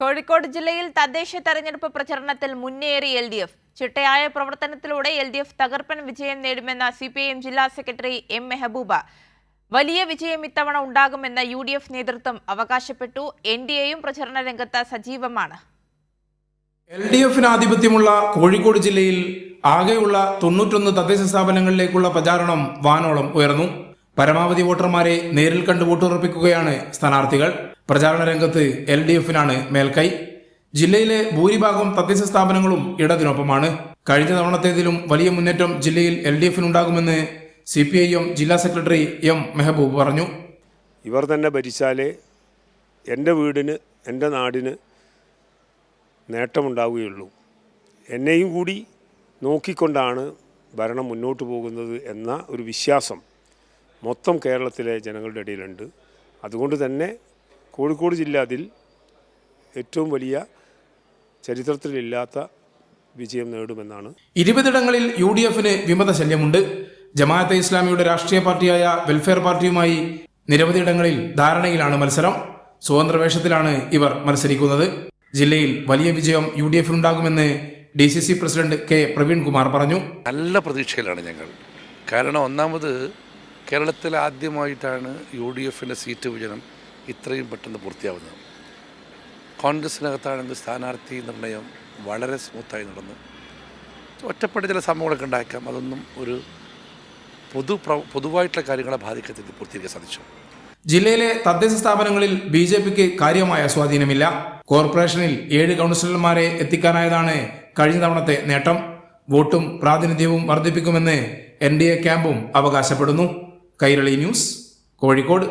കോഴിക്കോട് ജില്ലയിൽ തദ്ദേശ തെരഞ്ഞെടുപ്പ് പ്രചരണത്തിൽ മുന്നേറി LDF. ചിട്ടയായ പ്രവർത്തനത്തിലൂടെ LDF തകർപ്പൻ വിജയം നേടുമെന്ന CPIM ജില്ലാ സെക്രട്ടറി M. മെഹബൂബ. വലിയ വിജയം ഇത്തവണ ഉണ്ടാകുമെന്ന് UDF നേതൃത്വം അവകാശപ്പെട്ടു. NDAയും പ്രചരണ രംഗത്ത് സജീവമാണ്. LDFിന് ആധിപത്യമുള്ള കോഴിക്കോട് ജില്ലയിൽ ആകെയുള്ള 91 തദ്ദേശ സ്ഥാപനങ്ങളിലേക്കുള്ള പ്രചാരണം വാനോളം ഉയർന്നു. പരമാവധി വോട്ടർമാരെ നേരിൽ കണ്ട് വോട്ടുറപ്പിക്കുകയാണ് സ്ഥാനാർത്ഥികൾ. പ്രചാരണ രംഗത്ത് LDFിനാണ് മേൽക്കൈ. ജില്ലയിലെ ഭൂരിഭാഗം തദ്ദേശ സ്ഥാപനങ്ങളും ഇടതിനൊപ്പമാണ്. കഴിഞ്ഞ തവണത്തേതിലും വലിയ മുന്നേറ്റം ജില്ലയിൽ LDFിനുണ്ടാകുമെന്ന് CPIM ജില്ലാ സെക്രട്ടറി M. മെഹബൂബ് പറഞ്ഞു. ഇവർ തന്നെ ഭരിച്ചാലേ എൻ്റെ വീടിന്, എൻ്റെ നാടിന് നേട്ടമുണ്ടാവുകയുള്ളൂ. എന്നെയും കൂടി നോക്കിക്കൊണ്ടാണ് ഭരണം മുന്നോട്ട് പോകുന്നത് എന്ന ഒരു വിശ്വാസം മൊത്തം കേരളത്തിലെ ജനങ്ങളുടെ ഇടയിലുണ്ട്. അതുകൊണ്ട് തന്നെ കോഴിക്കോട് ജില്ല അതിൽ ഏറ്റവും വലിയ ചരിത്രത്തിലില്ലാത്ത വിജയം നേടുമെന്നാണ്. 20ഇടങ്ങളിൽ UDFിന് വിമത ശല്യമുണ്ട്. ജമാഅത്തെ ഇസ്ലാമിയുടെ രാഷ്ട്രീയ പാർട്ടിയായ വെൽഫെയർ പാർട്ടിയുമായി നിരവധിയിടങ്ങളിൽ ധാരണയിലാണ് മത്സരം. സ്വതന്ത്ര വേഷത്തിലാണ് ഇവർ മത്സരിക്കുന്നത്. ജില്ലയിൽ വലിയ വിജയം UDFിനുണ്ടാകുമെന്ന് DCC president K. Praveen Kumar പറഞ്ഞു. നല്ല പ്രതീക്ഷയിലാണ് ഞങ്ങൾ. കാരണം ഒന്നാമത് കേരളത്തിൽ ആദ്യമായിട്ടാണ് UDFിൻ്റെ സീറ്റ് വിഭജനം ഇത്രയും പെട്ടെന്ന് പൂർത്തിയാവുന്നത്. കോൺഗ്രസിനകത്താണെങ്കിൽ സ്ഥാനാർത്ഥി നിർണയം വളരെ സ്മൂത്തായി നടന്നു. ഒറ്റപ്പെട്ട ചില സംഭവങ്ങളൊക്കെ ഉണ്ടാക്കാം. അതൊന്നും ഒരു പൊതുവായിട്ടുള്ള കാര്യങ്ങളെ ബാധിക്കത്തിൽ പൂർത്തീകരിക്കാൻ സാധിച്ചു. ജില്ലയിലെ തദ്ദേശ സ്ഥാപനങ്ങളിൽ BJPക്ക് കാര്യമായ സ്വാധീനമില്ല. കോർപ്പറേഷനിൽ 7 കൗൺസിലർമാരെ എത്തിക്കാനായതാണ് കഴിഞ്ഞ തവണത്തെ നേട്ടം. വോട്ടും പ്രാതിനിധ്യവും വർദ്ധിപ്പിക്കുമെന്ന് NDA ക്യാമ്പും അവകാശപ്പെടുന്നു. കൈരളി ന്യൂസ്, കോഴിക്കോട്.